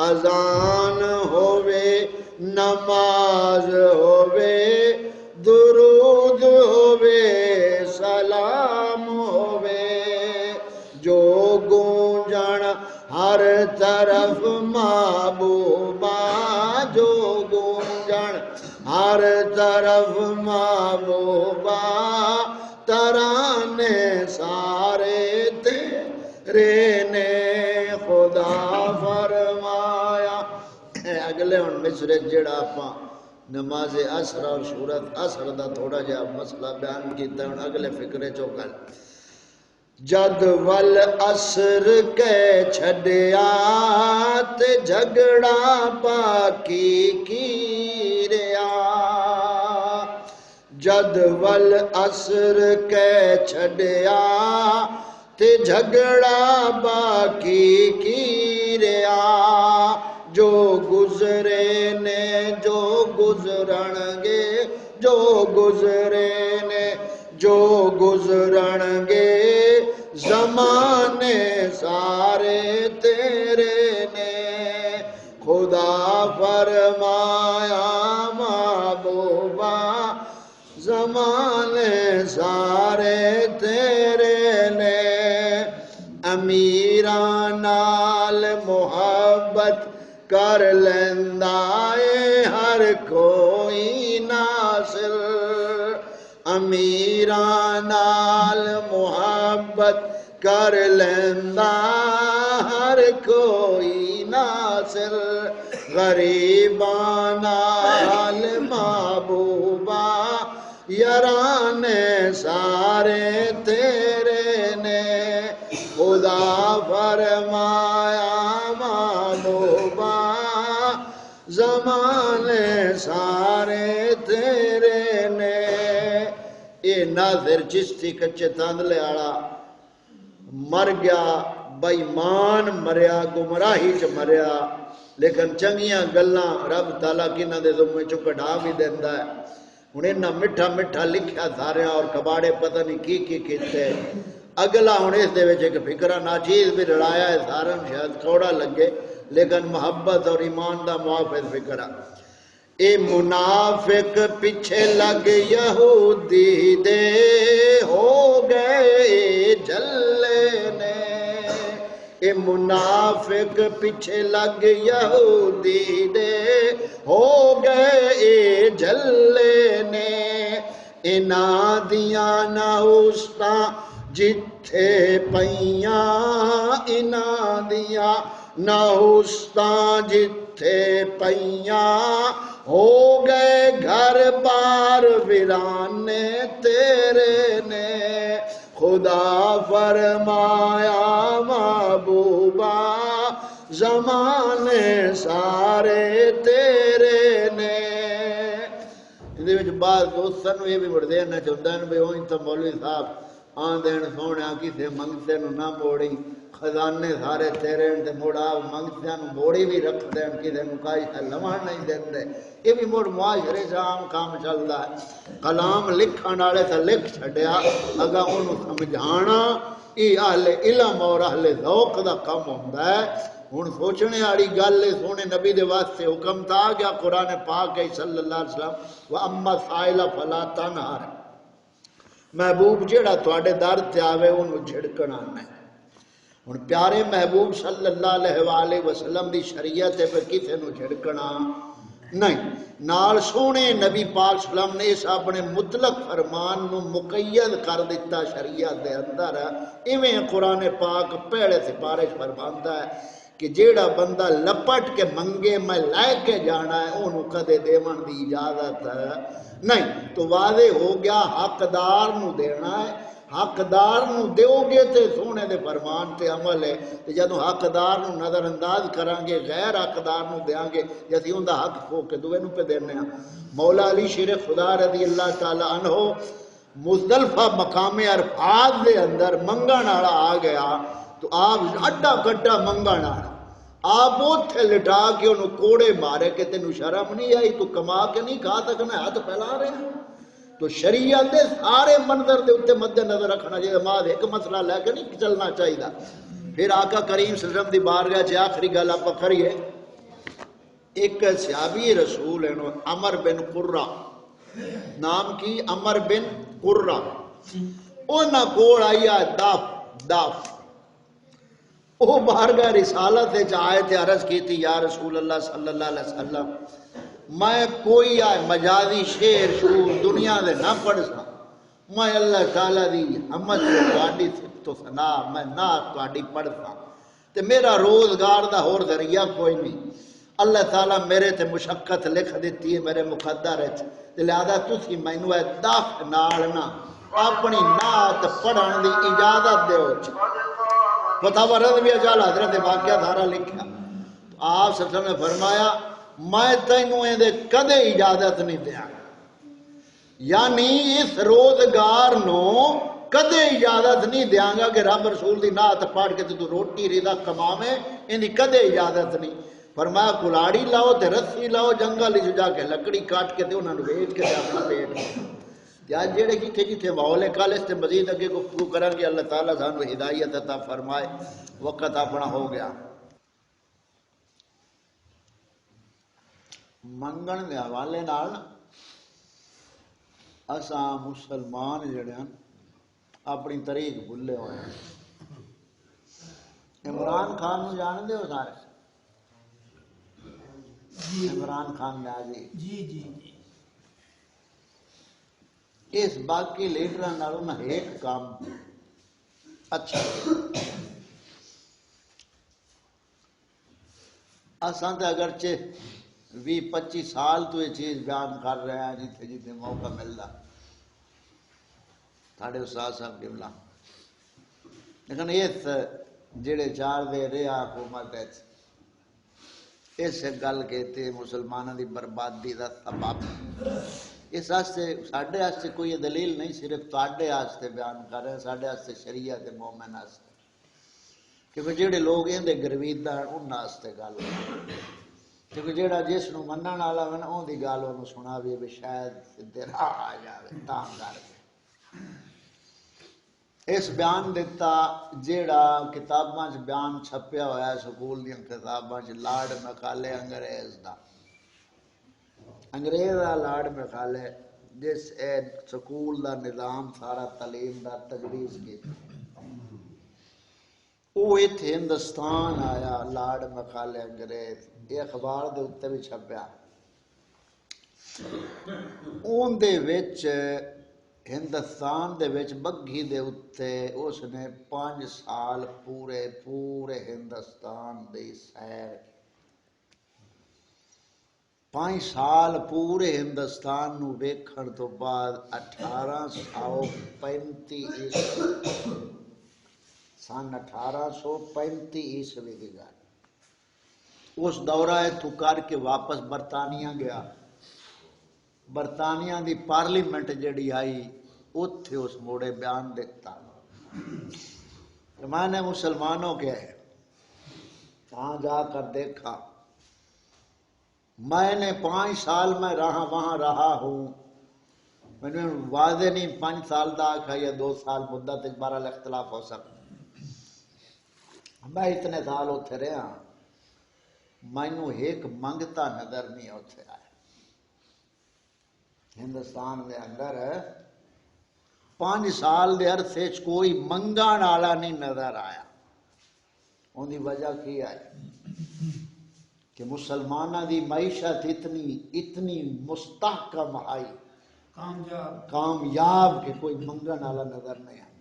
اذان ہووے نماز ہووے درود ہووے سلام ہووے، جو گونجن ہر طرف محبوبہ، جو گونجن ہر طرف محبوبہ، ترانے سارے تیرے نے، خدا فرمایا۔ اگلے ہن مصرے جڑا آپاں نماز عصر اور سورت عصر دا تھوڑا جہا مسئلہ بیان کیتا، ہن اگلے فکرے چوکل۔ جد ول عصر کے چھڈیا تے جھگڑا باقی کی ریا، جد ول عصر کے چھڈیا تے جھگڑا باقی کی ریا، جو گزرے نے جو گزرن گے، جو گزرے نے جو گزرن گے، زمانے سارے تیرے نے، خدا فرمایا محبوبہ زمانے سارے تیرے نے امیراں نال محبت کر لیندا اے ہر کوئی ناصر امیراں نال محبت کر لیندا ہر کوئی ناصر غریباں نال محبوبا یارانے سارے تیرے نے خدا فرمایا محبوبا زمانے سارے تیرے نے اے ناظر چشتی کچے تاندلے آڑا مر گیا بےمان مریا گمراہی چ مریا لیکن چنگیاں گلاں رب تعالیٰ کنہ دے ذمے چو کڈھا بھی دیندا ہے ہن انہاں میٹھا میٹھا لکھیا سارے اور کباڑے پتہ نہیں کی کیتے اگلا ہن اس دے وچ ایک فکرہ ناچیز بھی رڑایا ہے سارن شاید تھوڑا لگے لیکن محبت اور ایمان دا محافظ فکرہ اے منافق پیچھے لگ یہودی دے ہو گئے جلے نے اے منافق پیچھے لگ یہودی دے ہو گئے جلے نے انہاں دیاں نوستاں جتھے پیاں انہاں دیاں نوستاں جتھے پیاں ہو گئے گھر بار ویرانے تیرے نے خدا فرمایا محبوبا زمانے سارے تیرے نے یہ بعض دوستان یہ بھی بڑھ دینا چاہتا ہے بھئی ہوئی تو مولوی صاحب آن دین سونے کسے منگتے نو نہ موڑی خزانے سارے تیرے تے موڑا منگتے نو موڑی بھی رکھ دین کسے نو کائی سے لمحہ نہیں دین دے یہ بھی موڑ معاشرے سے عام کام چلتا ہے کلام لکھن والے سے لکھ چھڈیا اگر انہوں سمجھانا یہ اہل علم اور اہل ذوق دا کم ہوندا ہے ہن سوچنے والی گل سونے نبی دے واسطے حکم تھا گیا قرآن پاک ہے صلی اللہ علیہ وسلم وَأَمَّا السَّائِلَ فَلَا تَنْهَرْ محبوب جیڑا تواڈے در تے آوے انہوں جھڑکنا نہیں ہن پیارے محبوب صلی اللہ علیہ وآلہ وسلم دی شریعت ہے پر کسے نو جھڑکنا نہیں نال سونے نبی پاک صلی اللہ علیہ وسلم نے اس اپنے مطلق فرمان نو مقید کر دیتا شریعت دے اندر ایویں قرآن پاک پہلے سپارش فرماندا ہے کہ جیڑا بندہ لپٹ کے منگے میں لے کے جانا ہے انہوں کدے دیون دی اجازت نہیں تو واضح ہو گیا حقدار نو دینا ہے حقدار نو دیو گے تے سونے دے فرمان تے عمل ہے تے جدوں حقدار نو نظر انداز کرانگے غیر حقدار نو دیاں گے جیسی ہوں دا حق کھو کے دوے نو پہ دینے ہیں مولا علی شیر خدا رضی اللہ تعالیٰ عنہ مزدلفہ مقام عرفات دے اندر منگن آڑا آ گیا تو آپ اڈا کٹا منگن آڑا آپ اوتھے لٹا کے انہوں کوڑے مارے کہ تینوں شرم نہیں آئی تو کما کے نہیں کھا سکنا ہاتھ پھیلا رہے ہیں تو شریعت دے سارے منظر دے اتے مد نظر رکھنا چاہیے ماں ایک مسئلہ لے کے نہیں چلنا چاہیے پھر آقا کریم صلی اللہ علیہ وسلم دی بارگاہ چ آخری گل آپ کریے ایک صحابی رسول ہے عمر بن قرہ نام کی عمر بن قرہ انہاں کوڑ آیا داف وہ بارگاہ رسالت آئے تھے عرض کی تھی یا رسول اللہ صلی اللہ علیہ وسلم میں کوئی آئے مجازی شعر شعور دنیا دے نہ پڑھ سا میں اللہ تعالیٰ دی حمد تواڈی تو سنا میں نہ تواڈی پڑھ سا تے میرا روزگار دا ہور ذریعہ کوئی نہیں اللہ تعالیٰ میرے تے مشقت لکھ دیتی ہے میرے مقدر ہے لہذا تسی مینوں اے داف نالنا اپنی نعت پڑھن دی اجازت دیو پتہ ورد بھی اجال حضرت واقعہ دھارا لکھا آپ صلی اللہ علیہ وسلم نے فرمایا میں تینوں دے کدے اجازت نہیں دیا یعنی اس روزگار نو کدے اجازت نہیں دیاں گا کہ رب رسول دی نعت پڑھ کے تو روٹی رضا کماوے ان دی کدے اجازت نہیں فرمایا کلاڑی لاؤ تے رسی لاؤ جنگل وچ جا کے لکڑی کاٹ کے تے انہاں نوں ویچ کے اپنا پیٹ یا جڑے جتھے جتھے ماحول کالج تے مزید اگے گفتگو کریں گے اللہ تعالیٰ سانو ہدایت عطا فرمائے وقت اپنا ہو گیا منگن دے حوالے نال اساں مسلمان جڑے ہیں اپنی طریق بھلے ہوئے ہیں. عمران خان نو جان دے ہو سارے؟ عمران خان نیازی جی جی جی اس باقی لیڈراں نالوں نہ ایک کام اچھا اساں تے اگرچہ 20-25 سال تو یہ چیز بیان کر رہے ہیں جتھے جتھے موقع ملتا ساڈے استاد صاحب قبلہ، لیکن اس جڑے 4 دے رہا حکومت اس گل کہتے مسلمانوں دی بربادی دا سبب اس واسطے ساڈے واسطے کوئی دلیل نہیں، صرف تواڈے واسطے بیان کر رہے ہیں، ساڈے واسطے شریعت مومن واسطے، کیونکہ جڑے لوگ اندے گرویدہ ہیں انہاں واسطے گل ہے، کیونکہ جڑا جس نو منن والا ہے نا اون دی گل اونوں سناوے بھی شاید سدھے راہ آ جاوے تاں کر کے اس بیان دیتا جیڑا کتاباں چ بیان چھپیا ہوا ہے سکول دیاں کتاباں چ لارڈ میکالے انگریز دا لارڈ میکالے جس سکول دا نظام سارا تعلیم دا تجویز کیتا وہ اتنے ہندوستان آیا لارڈ میکالے انگریز یہ اخبار دے اتنے بھی چھپیا اون دے وچ ہندوستان دے وچ بگھی دے اتنے اس نے 5 سال پورے ہندوستان دی سیر 5 سال پورے ہندوستان نو ویکھن تو بعد 1835 سن 1835 عیسوی کی گل اس دورہ تو کر کے واپس برطانیہ گیا، برطانیہ دی پارلیمنٹ جڑی آئی اتھے اس موڑے بیان دیتا کہ میں نے مسلمانوں کے وہاں جا کر دیکھا، میں نے 5 سال میں وہاں رہا ہوں، میں نے واضح نہیں 5 سال دا آکھا یا 2 سال مدت بہرحال اختلاف ہو سکتا، میں اتنے سال اتھے رہا مینوں ایک منگتا نظر نہیں اتھے آیا ہندوستان دے اندر 5 سال دے عرصے کوئی منگان والا نہیں نظر آیا. ان کی وجہ کی ہے کہ مسلمانوں دی معیشت اتنی مستحکم آئی کامیاب کہ کوئی منگن والا نظر نہیں آیا.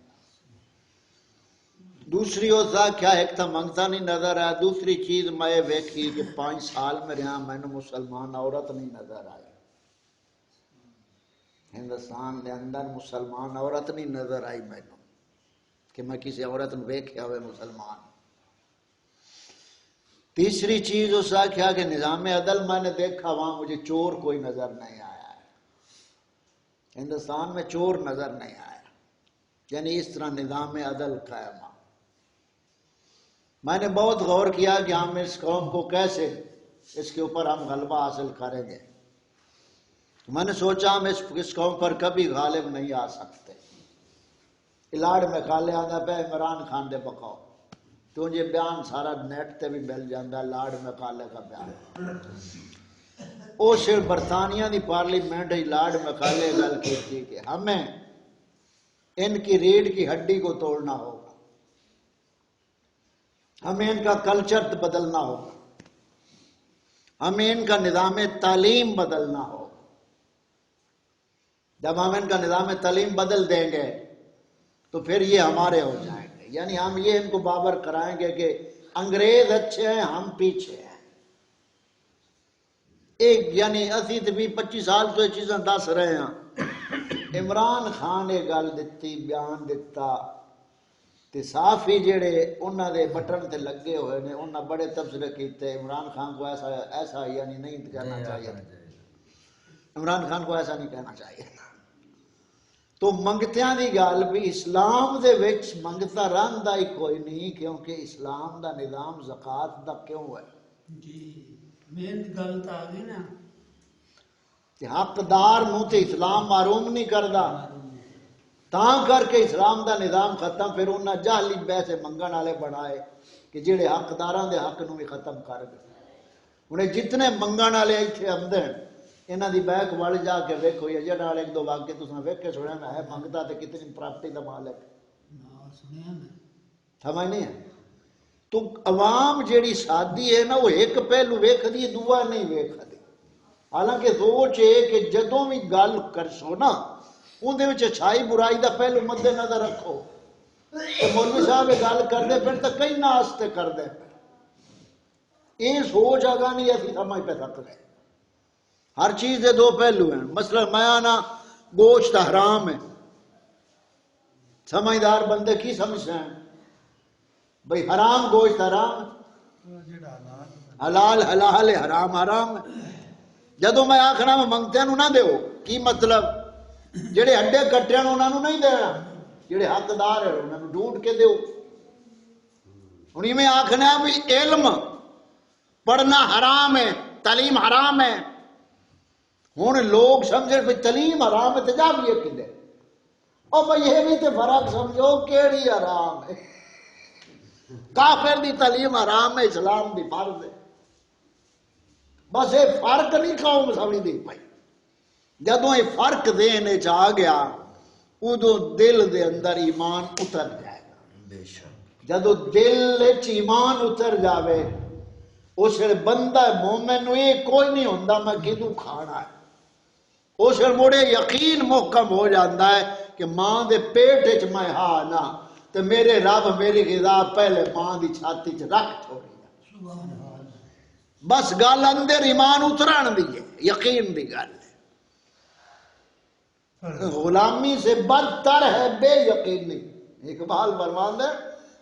دوسری ہوتا کیا ایک تو منگتا نہیں نظر آیا، دوسری چیز میں ویکھی کہ 5 سال میں رہا مینوں مسلمان عورت نہیں نظر آئی، ہندوستان دے اندر مسلمان عورت نہیں نظر آئی مینوں کہ میں کسی عورت نو ویکھیا ہوئے مسلمان. تیسری چیز اس کا کیا کہ نظام عدل میں نے دیکھا وہاں مجھے چور کوئی نظر نہیں آیا ہے، ہندوستان میں چور نظر نہیں آیا، یعنی اس طرح نظام عدل قائم. میں نے بہت غور کیا کہ ہم اس قوم کو کیسے اس کے اوپر ہم غلبہ حاصل کریں گے. میں نے سوچا ہم اس قوم پر کبھی غالب نہیں آ سکتے. لارڈ میکالے آتا پہ عمران خان دے بقاؤ تو یہ بیان سارا نیٹ تے بھی مل جاتا ہے، لارڈ میکالے کا بیان. وہ صرف برطانیہ دی پارلیمنٹ لارڈ میکالے گل کی تھی کہ ہمیں ان کی ریڑھ کی ہڈی کو توڑنا ہوگا، ہمیں ان کا کلچر بدلنا ہوگا، ہمیں ان کا نظام تعلیم بدلنا ہوگا. جب ہم ان کا نظام تعلیم بدل دیں گے تو پھر یہ ہمارے ہو جائیں گے، یعنی ہم یہ ان کو بابر کرائیں گے کہ انگریز اچھے ہیں ہم پیچھے ہیں. ایک یعنی اسی 20-25 سال تو یہ چیزیں دس رہے ہیں. عمران خان نے گل دیتی بیان دیتا تے صحافی جڑے انہاں دے بٹن تے لگے ہوئے نے انہاں بڑے تبصرے کیتے عمران خان کو ایسا یعنی نہیں کہنا چاہیے، عمران خان کو ایسا نہیں کہنا چاہیے. تو منگتیاں دی گل بھی اسلام دے وچ منگتا رہندا ہی کوئی نہیں، کیونکہ اسلام دا نظام زکات دا کیوں ہے جی مین گل تا آ گئی نا کہ حقدار نو تے اسلام معروم نہیں کردا، تاں کر کے اسلام دا نظام ختم پھر انہاں جہلی پیسے منگن والے بنائے کہ جڑے حقداراں دے حق نو بھی ختم کر گئے. ہن جتنے منگن والے ایتھے آندے انہاں دی بیک وڑ جا کے ویکھو یا جڑا ایک دو واقعے تساں ویکھ کے سنیا ہے منگتا تے کتنی پراپرٹی دا مالک نا سنیا میں سمجھ نہیں ہے تو عوام جیڑی سادی ہے نا وہ ایک پہلو ویکھ دی دوسرا نہیں ویکھ دی حالانکہ سوچ ہے کہ جدوں بھی گل کرسو نا اون دے وچ اچھائی برائی دا پہلو مد نظر رکھو کہ مولوی صاحب گل کردے پھر تو کئی ناستے کردے یہ سوچ آگا نہیں ایسی سمجھ پہ سکتے ہر چیز دے دو پہلو ہیں مثلا میں آنا گوشت حرام ہے سمجھدار بندے کی سمجھتے ہیں بھئی حرام گوشت حرام حلال حلال ہے حرام حرام ہے جدو میں آخنا میں منگتے ہیں نہ دیو کی مطلب جڑے ہڈے کٹے ہیں انہوں نہیں دینا جڑے حقدار ہیں انہوں ڈھونڈ کے دیو انہیں میں آخنا بھی علم پڑھنا حرام ہے تعلیم حرام ہے ہوں لوگ سمجھے بھی تعلیم حرام ہے تو جا بھی یہ دے اور بھئی یہ بھی تو فرق سمجھو کیڑی حرام ہے کافر دی تعلیم حرام ہے اسلام دی فرض ہے بس یہ فرق نہیں قوم سمجھ دی پائی جدوں یہ فرق دینے چاہ گیا ادو دل دے اندر ایمان اتر جائے گا جدو دل ایمان اتر جاوے اس بندہ مومن نو یہ کوئی نہیں ہوندہ میں کدوں کھانا ہے اس مڑے یقین محکم ہو جاتا ہے کہ ماں دے پیٹ وچ میں ہاں نا تو میرے رب میری غذا پہلے ماں دی چھاتی چ رکھ چھوڑی بس گل اندر ایمان اتران دی ہے یقین دی گل ہے غلامی سے بدتر ہے بے یقینی اقبال فرمان ہے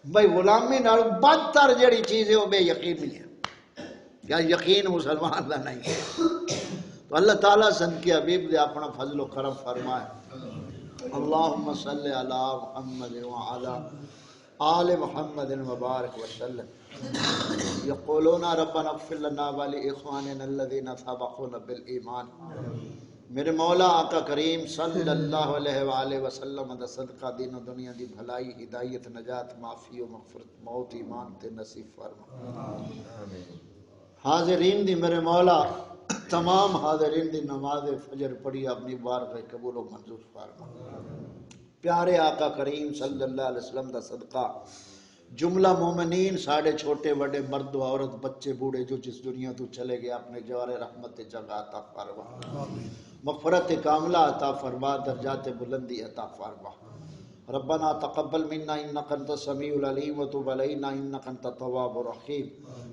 بھائی غلامی نال بدتر جڑی چیز ہے وہ بے یقینی ہے یا یقین مسلمان دا نہیں ہے تو اللہ تعالیٰ سن کے حبیب دے اپنا فضل و کرم فرمائے اللہم صلی علی محمد وعلا آل محمد مبارک وسلم یقولون ربنا اغفر لنا ولی اخواننا الذین سبقونا بالایمان میرے مولا آقا کریم صلی اللہ علیہ وآلہ وسلم دا صدقہ دین و دنیا دی بھلائی ہدایت نجات معافی و مغفرت موت ایمان تے نصیب فرما حاضرین دی میرے مولا تمام حاضرین دی نماز فجر پڑھی اپنی بارگاہ قبول و منظور فرما پیارے آقا کریم صلی اللہ علیہ وسلم دا صدقہ جملہ مومنین ساڑھے چھوٹے بڑے مرد و عورت بچے بوڑھے جو جس دنیا تو چلے گئے اپنے جوار رحمت جگہ عطا فرما مغفرت کاملہ عطا فرما درجات بلندی عطا فرما ربنا تقبل منا انک انت السمیع العلیم وتب علینا انک انت التواب الرحیم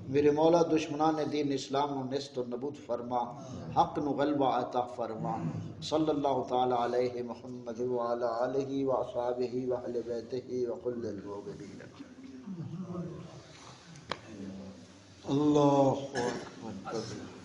میرے مولا دشمنان دین اسلام و نست و نبوت فرما حق نو غلبہ عطا فرما صلی اللہ تعالی علیہ محمد وعلی آلہ واصحابہ واہل بیتہ وکل المؤمنین اللہ اکبر